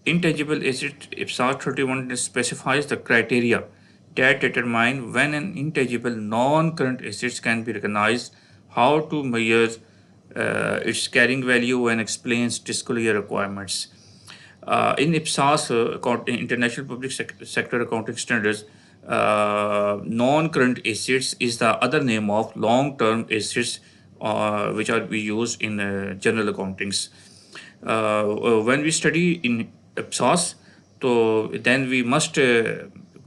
Intangible assets, IPSAS 31 specifies the criteria that determine when an intangible non-current assets can be recognized, how to measure its carrying value, and explains disclosure requirements. In IPSAS, International Public Sector Accounting Standards, non-current assets is the other name of long-term assets which are we use in general accountings. When we study in IPSAS, so then we must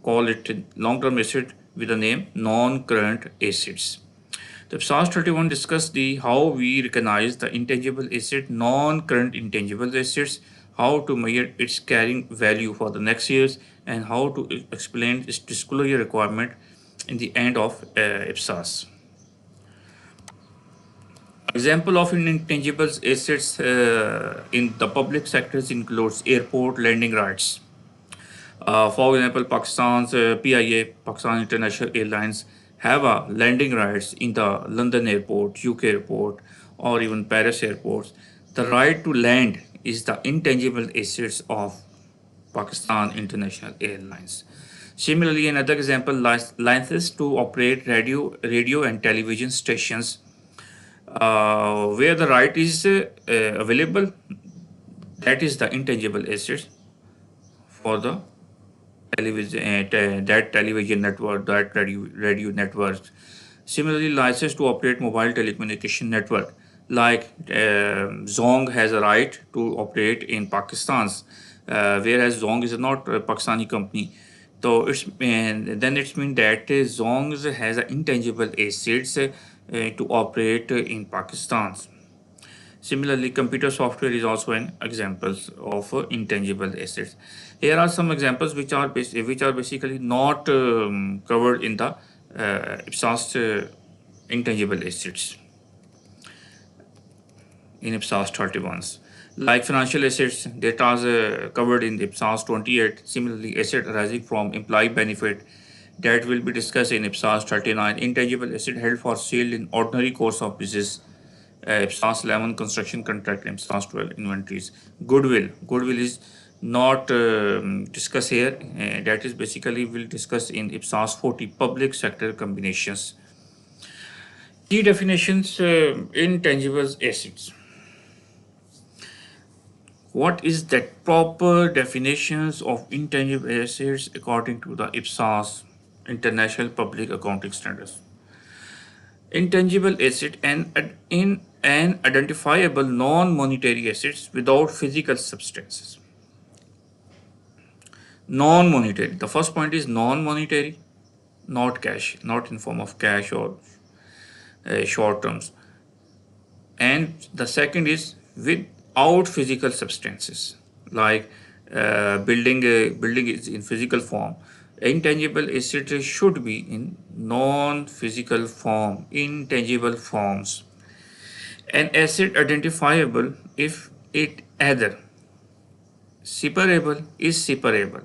call it long-term asset with the name non-current assets. The IPSAS 31 discuss the how we recognize the intangible asset, non-current intangible assets, how to measure its carrying value for the next years, and how to explain its disclosure requirement in the end of IPSAS. Example of intangible assets in the public sectors includes airport landing rights. For example, Pakistan's PIA, Pakistan International Airlines, have landing rights in the London airport, UK airport, or even Paris airports. The right to land is the intangible assets of Pakistan International Airlines. Similarly, another example, licenses to operate radio and television stations where the right is available, that is the intangible assets for the television, that television network, that radio networks. Similarly, license to operate mobile telecommunication network, like Zong has a right to operate in Pakistan's, whereas Zong is not a Pakistani company. So then it's mean that Zong has an intangible assets to operate in Pakistan. Similarly, computer software is also an example of intangible assets. Here are some examples which are basically not covered in the IPSAS intangible assets in IPSAS 31. Like financial assets, that are covered in the IPSAS 28. Similarly, asset arising from implied benefit, that will be discussed in IPSAS 39. Intangible asset held for sale in ordinary course of business, IPSAS 11 construction contract, IPSAS 12 inventories. Goodwill is not discussed here. That is basically we'll discuss in IPSAS 40 public sector combinations. Key definitions, intangible assets. What is that proper definitions of intangible assets according to the IPSAS International Public Accounting Standards? Intangible asset in an identifiable non-monetary assets without physical substances. Non-monetary. The first point is non-monetary, not cash, not in form of cash or short terms. And the second is without physical substances, like building is in physical form. Intangible asset should be in non-physical form, intangible forms. An asset identifiable if it either separable is separable,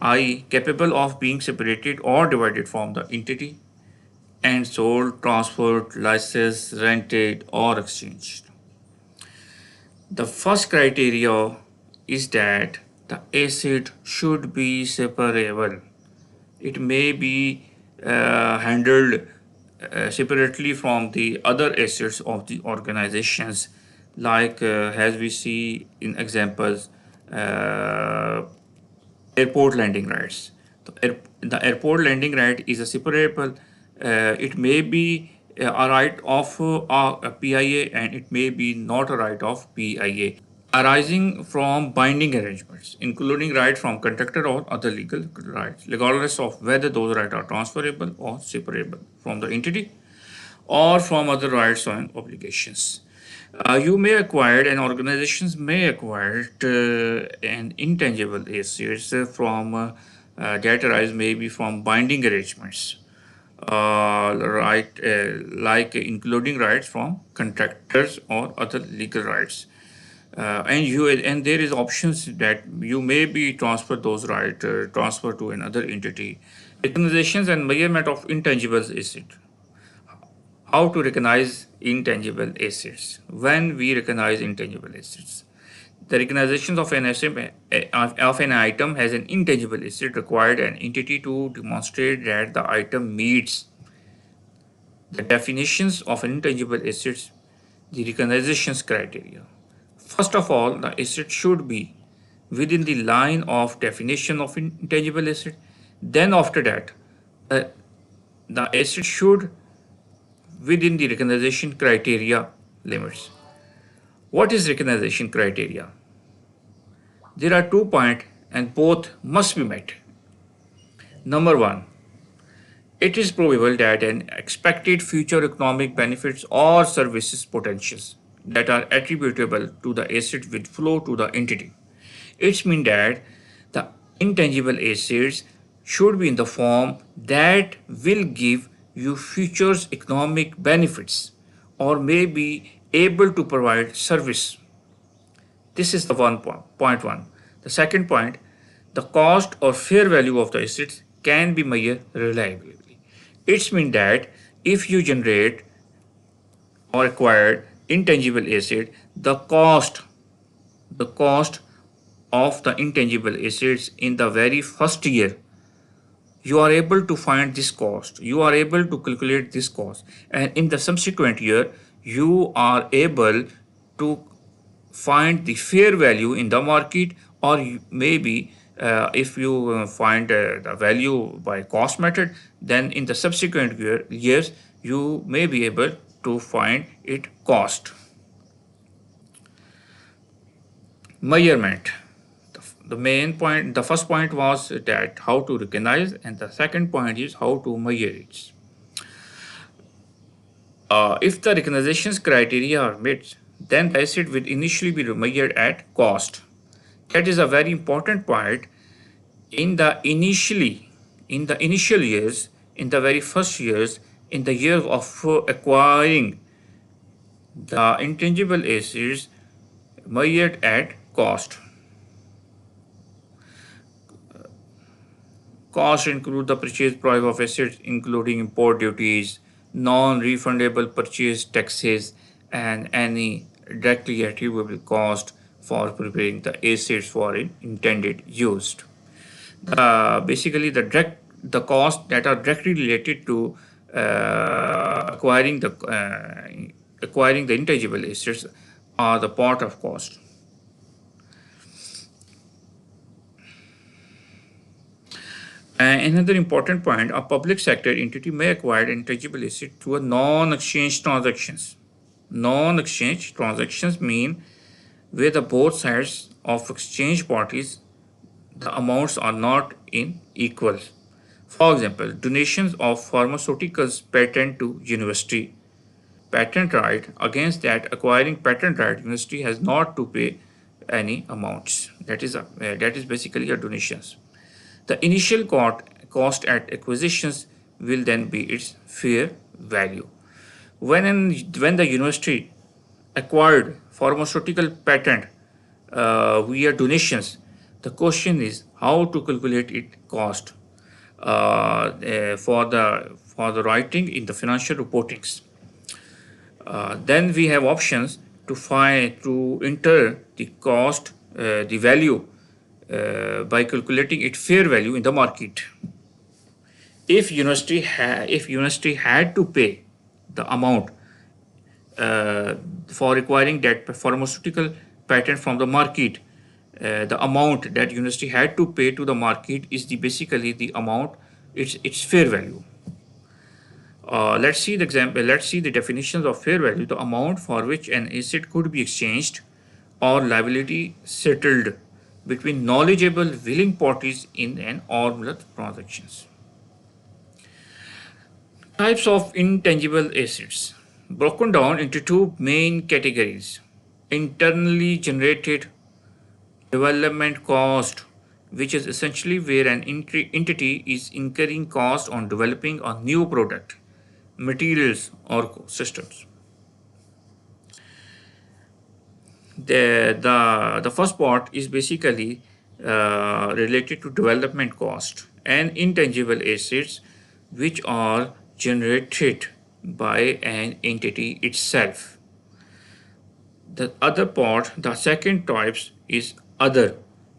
i.e. capable of being separated or divided from the entity and sold, transferred, licensed, rented, or exchanged. The first criteria is that the asset should be separable. It may be handled separately from the other assets of the organizations, like as we see in examples, airport landing rights. The airport landing right is a separable. It may be a right of a PIA, and it may be not a right of PIA, arising from binding arrangements, including rights from contractor or other legal rights, regardless of whether those rights are transferable or separable from the entity or from other rights and obligations. You may acquire, and organizations may acquire an intangible assets from that arise maybe from binding arrangements, like including rights from contractors or other legal rights. And there is options that you may be transfer those rights transfer to another entity. Recognitions and measurement of intangible assets. How to recognize intangible assets? When we recognize intangible assets, The recognition of an item as an intangible asset required an entity to demonstrate that the item meets the definitions of intangible assets, the recognition criteria. First of all, the asset should be within the line of definition of intangible asset. Then after that, uh, the asset should within the recognition criteria limits. What is recognition criteria? There are 2 points and both must be met. Number one, it is probable that an expected future economic benefits or services potentials that are attributable to the asset will flow to the entity. It means that the intangible assets should be in the form that will give you future economic benefits or may be able to provide service. This is the point one. The second point, the cost or fair value of the assets can be measured reliably. It means that if you generate or acquired intangible asset, the cost of the intangible assets in the very first year, you are able to find this cost, you are able to calculate this cost, and in the subsequent year you are able to find the fair value in the market, or maybe if you find the value by cost method, then in the subsequent years you may be able to find it cost. Measurement. The main point, the first point was that how to recognize, and the second point is how to measure it. If the recognition criteria are met, then the asset will initially be measured at cost. That is a very important point. In the initial years, in the very first years, in the year of acquiring the intangible assets, measured at cost. Costs include the purchase price of assets, including import duties, non-refundable purchase taxes, and any directly attributable cost for preparing the assets for intended use. Basically, the costs that are directly related to acquiring the intangible assets are the part of cost. Another important point, a public sector entity may acquire intangible asset through a non-exchange transactions. Non-exchange transactions mean where the both sides of exchange parties, the amounts are not in equal. For example, donations of pharmaceuticals patent to university. Patent right, against that acquiring patent right, university has not to pay any amounts. That is basically a donations. The initial cost at acquisitions will then be its fair value. When the university acquired pharmaceutical patent via donations, the question is how to calculate it cost for the writing in the financial reportings. Then we have options to enter the cost, the value by calculating its fair value in the market. If university had to pay the amount for acquiring that pharmaceutical patent from the market, the amount that university had to pay to the market is basically the amount, its fair value. Let's see the example. Let's see the definitions of fair value: the amount for which an asset could be exchanged or liability settled between knowledgeable willing parties in an arm's length transactions. Types of intangible assets broken down into two main categories: internally generated development cost, which is essentially where an entity is incurring cost on developing a new product, materials, or systems. The first part is basically related to development cost and intangible assets which are generated by an entity itself. The other part, the second types, is other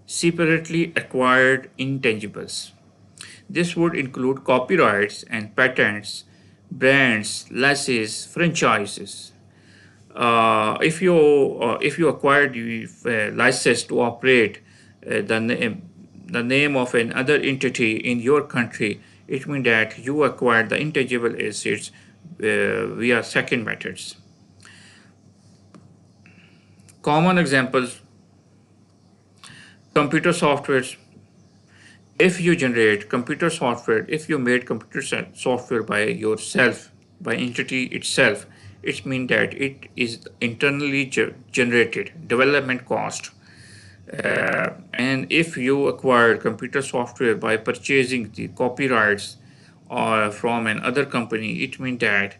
separately acquired intangibles. This would include copyrights and patents, brands, licenses, franchises. If you acquired the license to operate the name of another entity in your country, it means that you acquired the intangible assets via second methods. Common examples: computer softwares. If you generate computer software, if you made computer software by yourself, by entity itself, it means that it is internally generated development cost. And if you acquire computer software by purchasing the copyrights from another company, it means that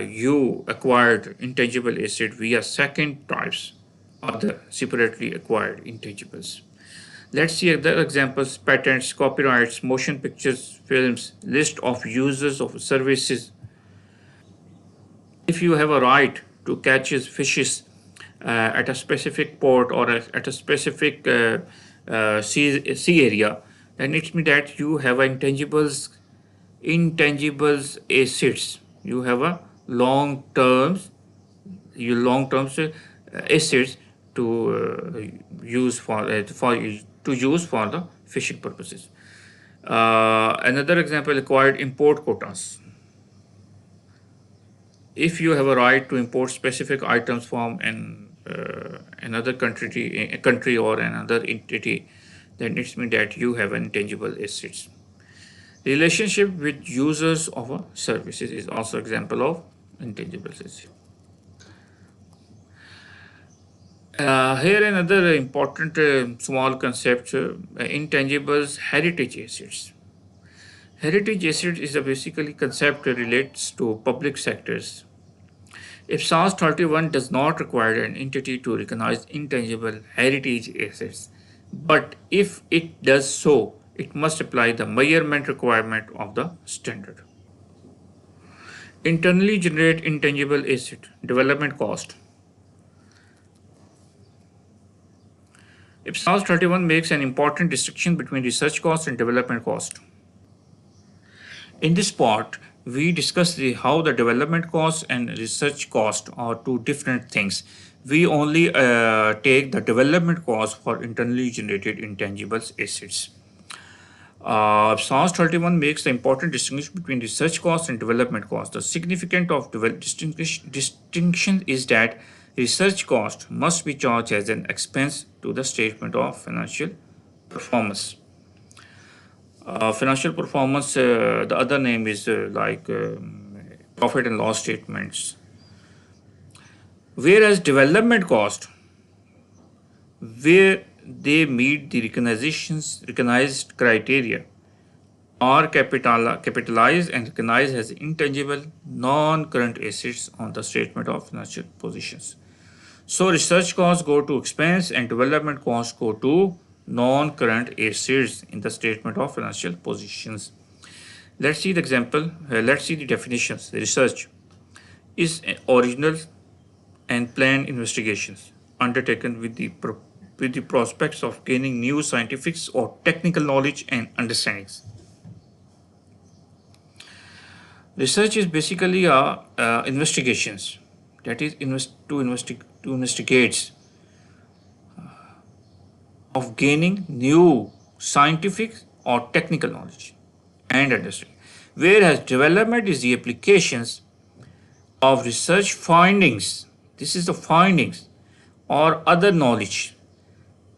you acquired intangible asset via second types, other separately acquired intangibles. Let's see other examples: patents, copyrights, motion pictures, films, list of users of services. If you have a right to catch fishes at a specific port or at a specific sea area, then it means that you have intangibles assets. You have a long terms assets to use for the fishing purposes. Another example: acquired import quotas. If you have a right to import specific items from another country or another entity, then it means that you have intangible assets. Relationship with users of a services is also example of intangible assets. Here another important small concept: intangibles heritage assets. Heritage asset is a basically concept that relates to public sectors. If SAS 31 does not require an entity to recognize intangible heritage assets, but if it does so, it must apply the measurement requirement of the standard. Internally generate intangible asset development cost. If SAS 31 makes an important distinction between research cost and development cost. In this part, we discuss how the development cost and research cost are two different things. We only take the development cost for internally generated intangibles assets. SAS 31 makes the important distinction between research cost and development cost. The significance of distinction is that research cost must be charged as an expense to the statement of financial performance. Financial performance, the other name is profit and loss statements. Whereas development cost, where they meet the recognized criteria, are capitalized and recognized as intangible non-current assets on the statement of financial positions. So research costs go to expense and development costs go to non-current assets in the statement of financial positions. Let's see the example. Let's see the definitions. The research is original and planned investigations undertaken with the prospects of gaining new scientific or technical knowledge and understandings. Research is basically investigations, that is to investigate of gaining new scientific or technical knowledge and understanding. Whereas development is the applications of research findings. This is the findings or other knowledge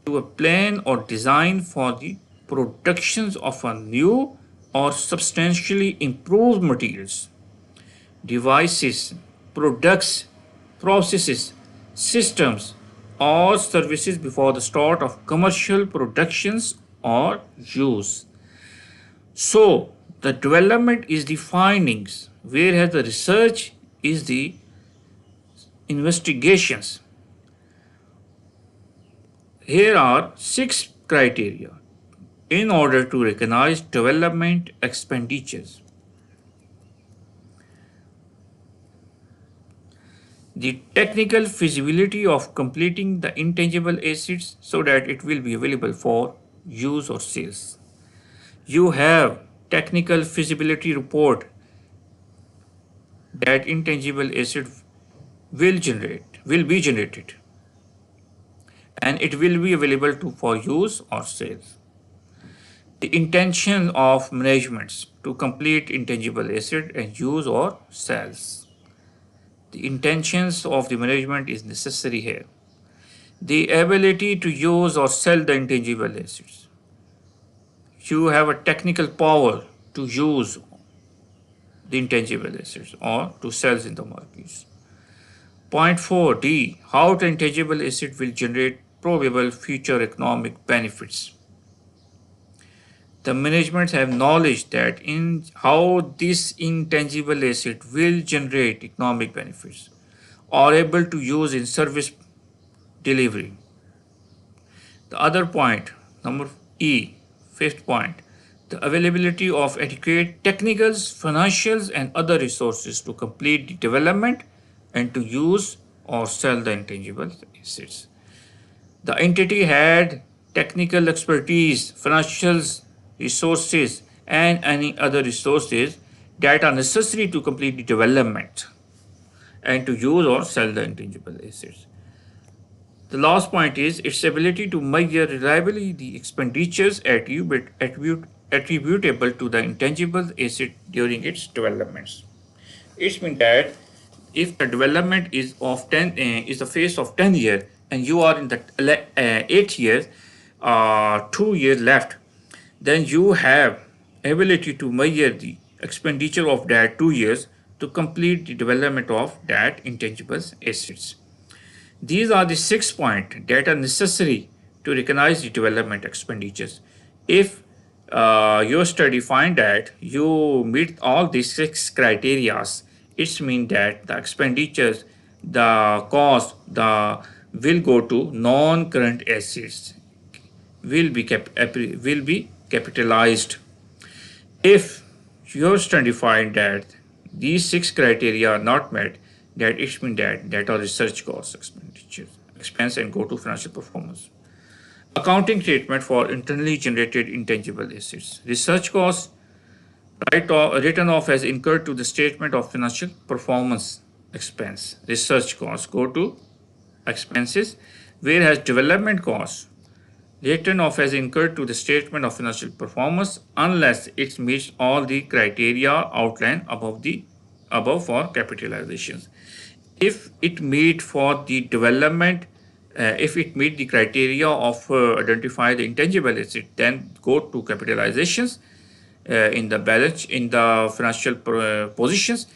to a plan or design for the productions of a new or substantially improved materials, devices, products, processes, systems, or services before the start of commercial productions or use. So the development is the findings, whereas the research is the investigations. Here are 6 criteria in order to recognize development expenditures. the technical feasibility of completing the intangible assets so that it will be available for use or sales. You have technical feasibility report that intangible asset will be generated, and it will be available for use or sales. The intention of managements to complete intangible asset and use or sales. The intentions of the management is necessary here. The ability to use or sell the intangible assets. You have a technical power to use the intangible assets or to sell in the markets. Point 4D, how the intangible asset will generate probable future economic benefits. The management have knowledge that in how this intangible asset will generate economic benefits or able to use in service delivery. The other point, number E, fifth point, the availability of adequate technicals, financials, and other resources to complete the development and to use or sell the intangible assets. The entity had technical expertise, financials, resources, and any other resources that are necessary to complete the development and to use or sell the intangible assets. The last point is its ability to measure reliably the expenditures attributable to the intangible asset during its developments. It means that if the development is of 10 is a phase of 10 years and you are in the 8 years, 2 years left, then you have ability to measure the expenditure of that 2 years to complete the development of that intangible assets. These are the 6 points that are necessary to recognize the development expenditures. If your study find that you meet all these 6 criteria, it means that the expenditures, the cost, will go to non-current assets, will be capitalized. If your study find that these 6 criteria are not met, that it means that are research costs, expense, and go to financial performance. Accounting treatment for internally generated intangible assets. Research costs written off as incurred to the statement of financial performance expense. Research costs go to expenses, whereas development costs written off as incurred to the statement of financial performance unless it meets all the criteria outlined above for capitalizations. If it meet for the development, if it meet the criteria of identify the intangible asset, then go to capitalizations in the balance in the financial positions.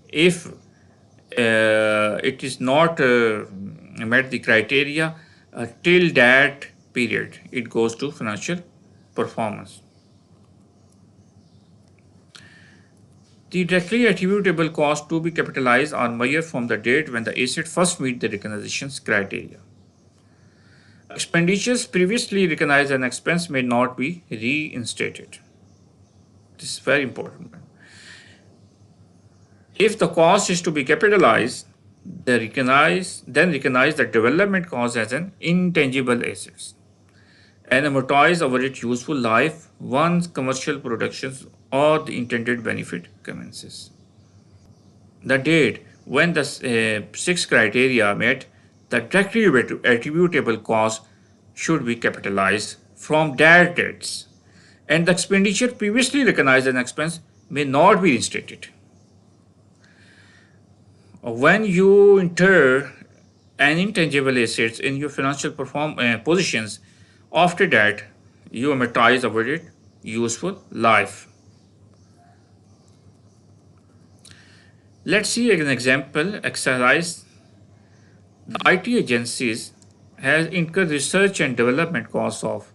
If it is not met the criteria till that period, it goes to financial performance. The directly attributable cost to be capitalized are measured from the date when the asset first meet the recognition criteria. Expenditures previously recognized as an expense may not be reinstated. This is very important. If the cost is to be capitalized, then recognize the development cost as an intangible asset and amortize over its useful life once commercial productions or the intended benefit commences. The date when the 6 criteria are met, the directly attributable cost should be capitalized from that dates, and the expenditure previously recognized as an expense may not be reinstated. When you enter an intangible assets in your financial positions, after that you amortize over it useful life. Let's see an example exercise. The IT agencies has incurred research and development costs of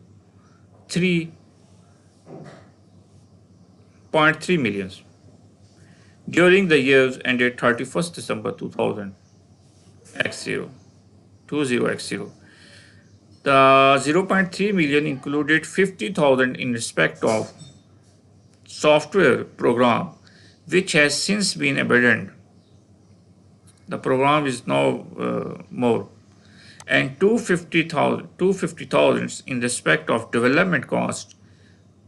3.3 million during the years ended 31st December 2000 X0. The 0.3 million included 50,000 in respect of software program which has since been abandoned. The program is now more. And 250,000 in respect of development cost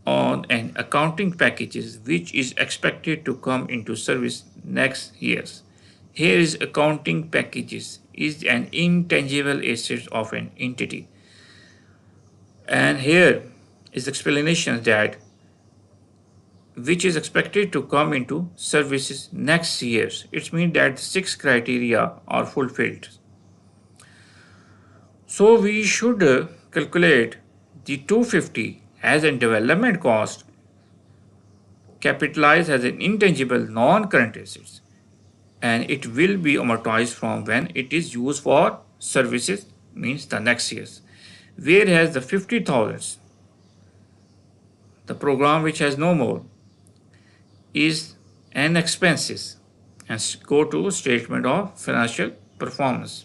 on an accounting packages which is expected to come into service next year. Here is accounting packages is an intangible asset of an entity. And here is explanation that which is expected to come into services next year. It means that 6 criteria are fulfilled. So we should calculate the 250 as a development cost, capitalized as an intangible non-current assets, and it will be amortized from when it is used for services, means the next years. Whereas the 50,000, the program which has no more, is an expenses and go to statement of financial performance.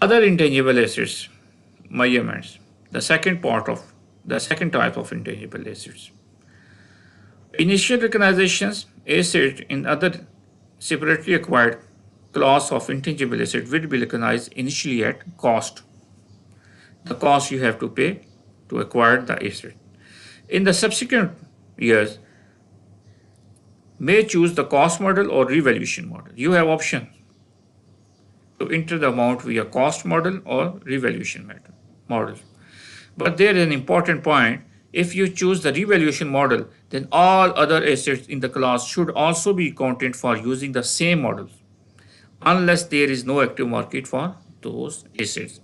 Other intangible assets measurements, the second type of intangible assets. Initial recognizations asset in other separately acquired class of intangible asset will be recognized initially at cost. The cost you have to pay to acquire the asset. In the subsequent years, may choose the cost model or revaluation model. You have option to enter the amount via cost model or revaluation model. But there is an important point. If you choose the revaluation model, then all other assets in the class should also be accounted for using the same model, unless there is no active market for those assets.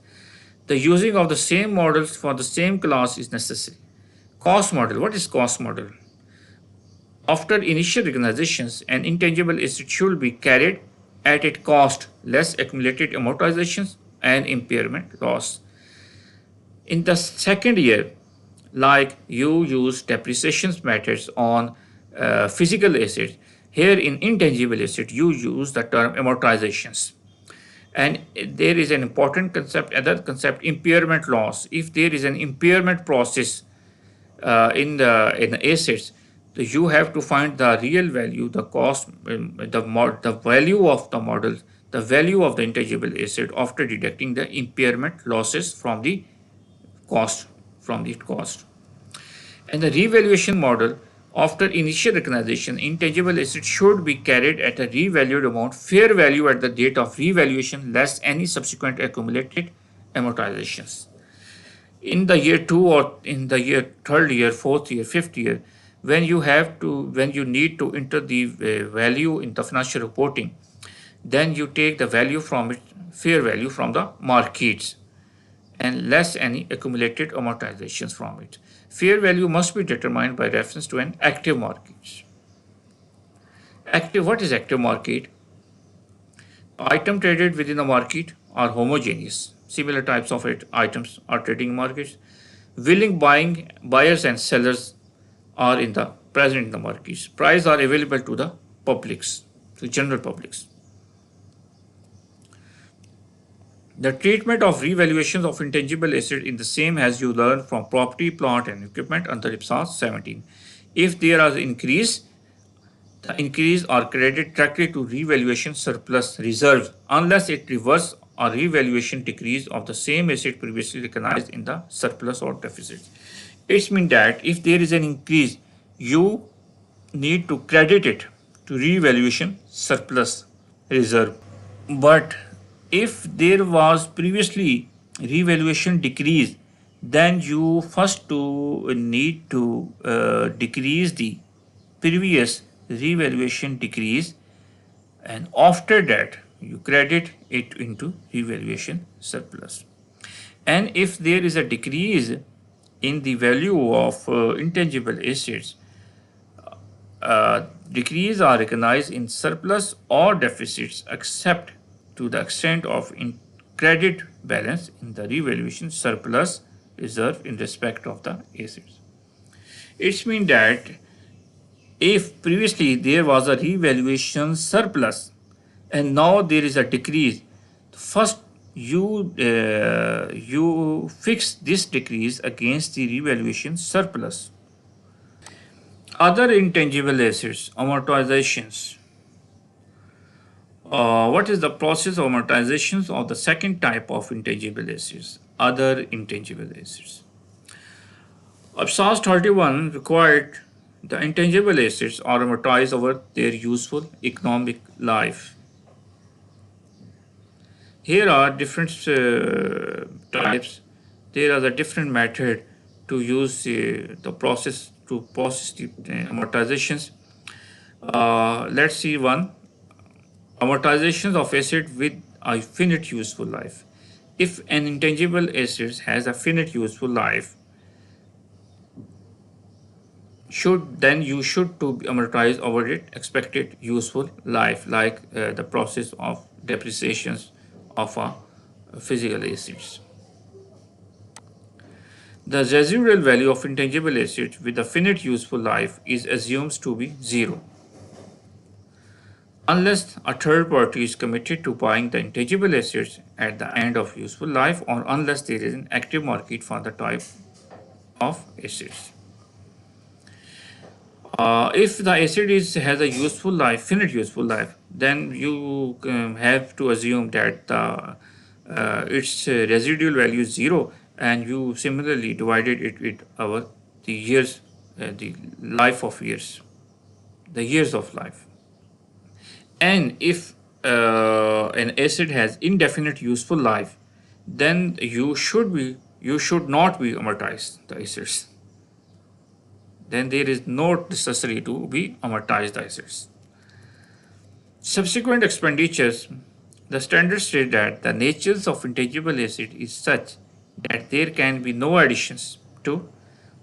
The using of the same models for the same class is necessary. Cost model. What is cost model? After initial recognitions, an intangible asset should be carried at its cost less accumulated amortizations and impairment loss. In the second year, like you use depreciation methods on physical assets, here in intangible asset you use the term amortizations. And there is an important concept, other concept, impairment loss. If there is an impairment process in the assets, you have to find the real value, the cost, the value of the model, the value of the intangible asset after deducting the impairment losses from the cost. And the revaluation model, after initial recognition, intangible asset should be carried at a revalued amount, fair value at the date of revaluation, less any subsequent accumulated amortizations. In the year 2 or in the year 3rd year, 4th year, 5th year, when you need to enter the value in the financial reporting, then you take the value from it, fair value from the markets, and less any accumulated amortizations from it. Fair value must be determined by reference to an active market. What is active market? Item traded within the market are homogeneous. Similar types of items are trading markets. Willing buyers and sellers are present in the markets. Prices are available to the publics, to general publics. The treatment of revaluations of intangible assets is the same as you learn from property, plant and equipment under IPSAS 17. If there is increase, the increase are credited directly to revaluation surplus reserves unless it reverses or revaluation decrease of the same asset previously recognized in the surplus or deficit. It means that if there is an increase, you need to credit it to revaluation surplus reserve. But if there was previously revaluation decrease, then you first need to decrease the previous revaluation decrease, and after that you credit it into revaluation surplus. And if there is a decrease in the value of intangible assets, decrease are recognized in surplus or deficits except to the extent of credit balance in the revaluation surplus reserve in respect of the assets. It means that if previously there was a revaluation surplus and now there is a decrease, first you fix this decrease against the revaluation surplus. Other intangible assets, amortizations. What is the process of amortizations of the second type of intangible assets? Other intangible assets. IPSAS 31 required the intangible assets are amortized over their useful economic life. Here are different types. There is a different method to use the process to process the amortizations. Let's see one. Amortizations of asset with a finite useful life. If an intangible asset has a finite useful life, you should to amortize over its expected useful life, like the process of depreciations of a physical assets. The residual value of intangible assets with a finite useful life is assumed to be zero, unless a third party is committed to buying the intangible assets at the end of useful life, or unless there is an active market for the type of assets. If the asset has a useful life, finite useful life, then you have to assume that its residual value is zero, and you similarly divided it with the years, the life of years, the years of life. And if an asset has indefinite useful life, then you should not be amortized the assets. Then there is no necessary to be amortized the assets. Subsequent expenditures, the standards state that the natures of intangible asset is such that there can be no additions to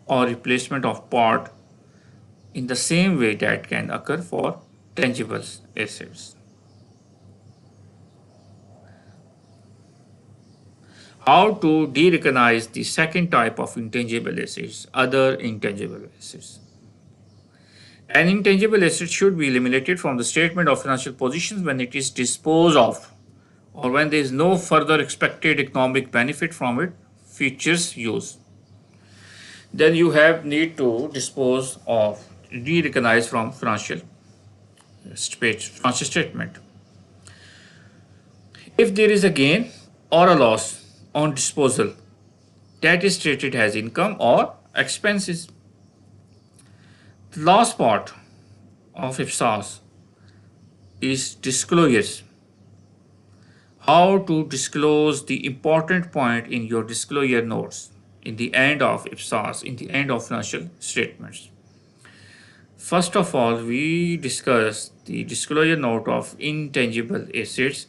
or replacement of part in the same way that can occur for tangible assets. How to de-recognize the second type of intangible assets, other intangible assets. An intangible asset should be eliminated from the statement of financial positions when it is disposed of, or when there is no further expected economic benefit from its future use. Then you need to dispose of, de-recognize from financial statement. If there is a gain or a loss on disposal, that is treated as income or expenses. The last part of IPSAS is disclosures. How to disclose the important point in your disclosure notes in the end of IPSAS, in the end of financial statements. First of all, we discuss the disclosure note of intangible assets.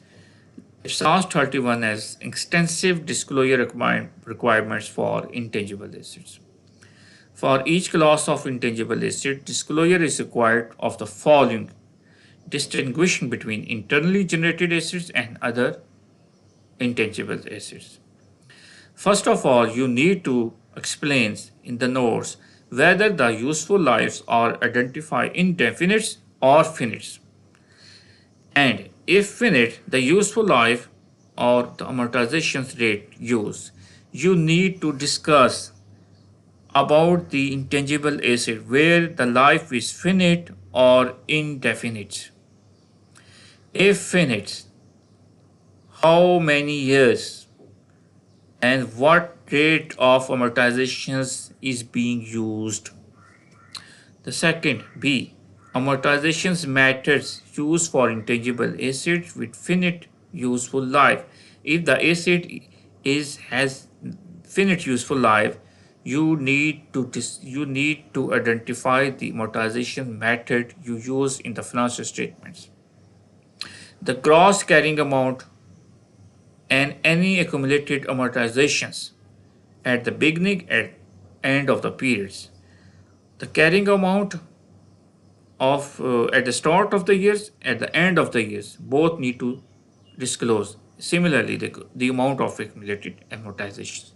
IPSAS 31 has extensive disclosure requirements for intangible assets. For each class of intangible asset, disclosure is required of the following, distinguishing between internally generated assets and other intangible assets. First of all, you need to explain in the notes whether the useful lives are identified indefinites or finites. And if finite, the useful life or the amortization rate used, you need to discuss about the intangible asset where the life is finite or indefinite. If finite, how many years and what rate of amortizations is being used. The second, B, amortizations methods used for intangible assets with finite useful life. If the asset has finite useful life, you need to identify the amortization method you use in the financial statements. The gross carrying amount and any accumulated amortizations at the beginning and end of the periods. The carrying amount of at the start of the years, at the end of the years, both need to disclose. Similarly, the amount of accumulated amortizations.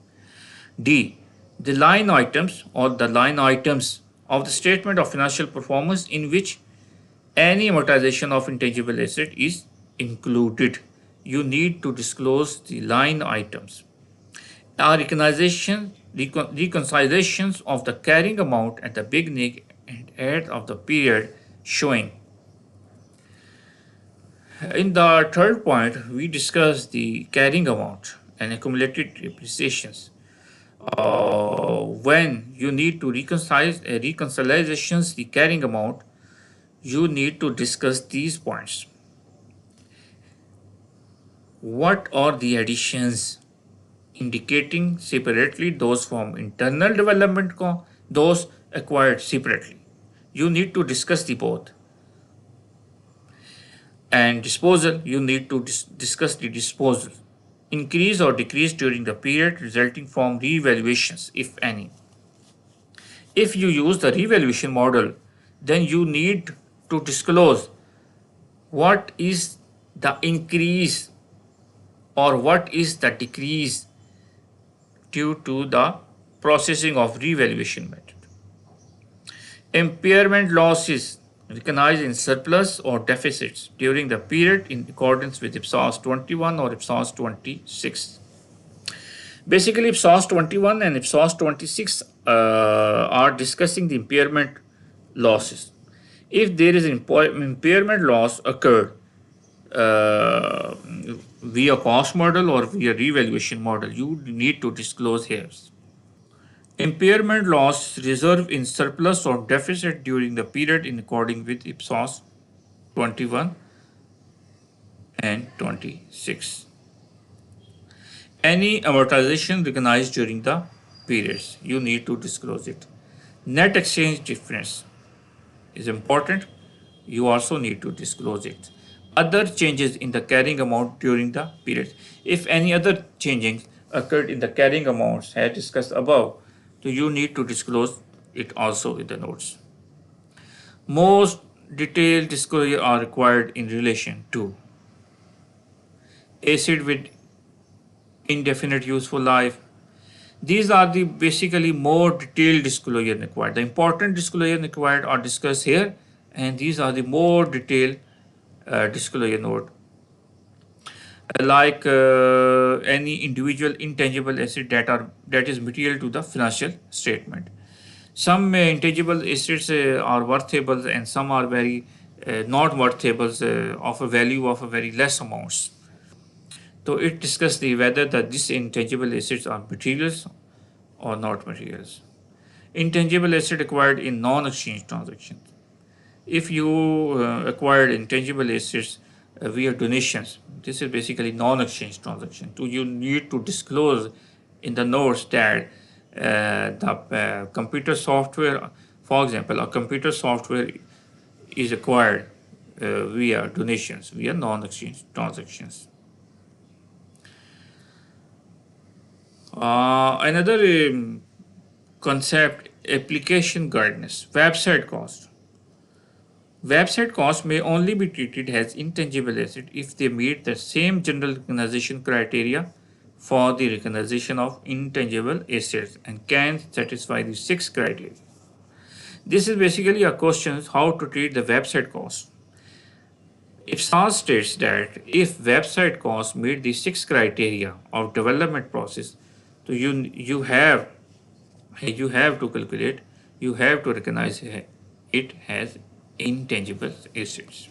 D, the line items or the line items of the statement of financial performance in which any amortization of intangible asset is included. you need to disclose the line items. Reconciliations of the carrying amount at the beginning and end of the period showing. In the third point, we discuss the carrying amount and accumulated depreciations. When you need to reconciliations the carrying amount, you need to discuss these points. What are the additions, indicating separately those from internal development those acquired separately. You need to discuss the both. And disposal, you need to discuss the disposal. Increase or decrease during the period resulting from revaluations, if any. If you use the revaluation model, then you need to disclose what is the increase or what is the decrease due to the processing of revaluation method. Impairment losses recognized in surplus or deficits during the period in accordance with IPSAS 21 or IPSAS 26. Basically, IPSAS 21 and IPSAS 26 are discussing the impairment losses. If there is an impairment loss occurred via cost model or via revaluation model, you need to disclose here. Impairment loss reserve in surplus or deficit during the period in accordance with IPSAS 21 and 26. Any amortization recognized during the periods, you need to disclose it. Net exchange difference is important. You also need to disclose it. Other changes in the carrying amount during the period. If any other changes occurred in the carrying amounts as discussed above, so you need to disclose it also in the notes. Most detailed disclosure are required in relation to asset with indefinite useful life. These are the basically more detailed disclosure required. The important disclosure required are discussed here, and these are the more detailed disclosure note. Like any individual intangible asset that is material to the financial statement. Some intangible assets are worthable and some are very not worthable of a value of a very less amounts. So it discusses whether these intangible assets are materials or not materials. Intangible asset acquired in non-exchange transactions. If you acquired intangible assets via donations, this is basically non-exchange transaction. So you need to disclose in the notes that the computer software, for example, a computer software is acquired via donations, via non-exchange transactions. Another concept, application guidance, website cost. Website costs may only be treated as intangible asset if they meet the same general recognition criteria for the recognition of intangible assets and can satisfy the 6 criteria. This is basically a question how to treat the website cost. IPSAS states that if website costs meet the 6 criteria of development process, so you have to calculate, you have to recognize it as intangible assets.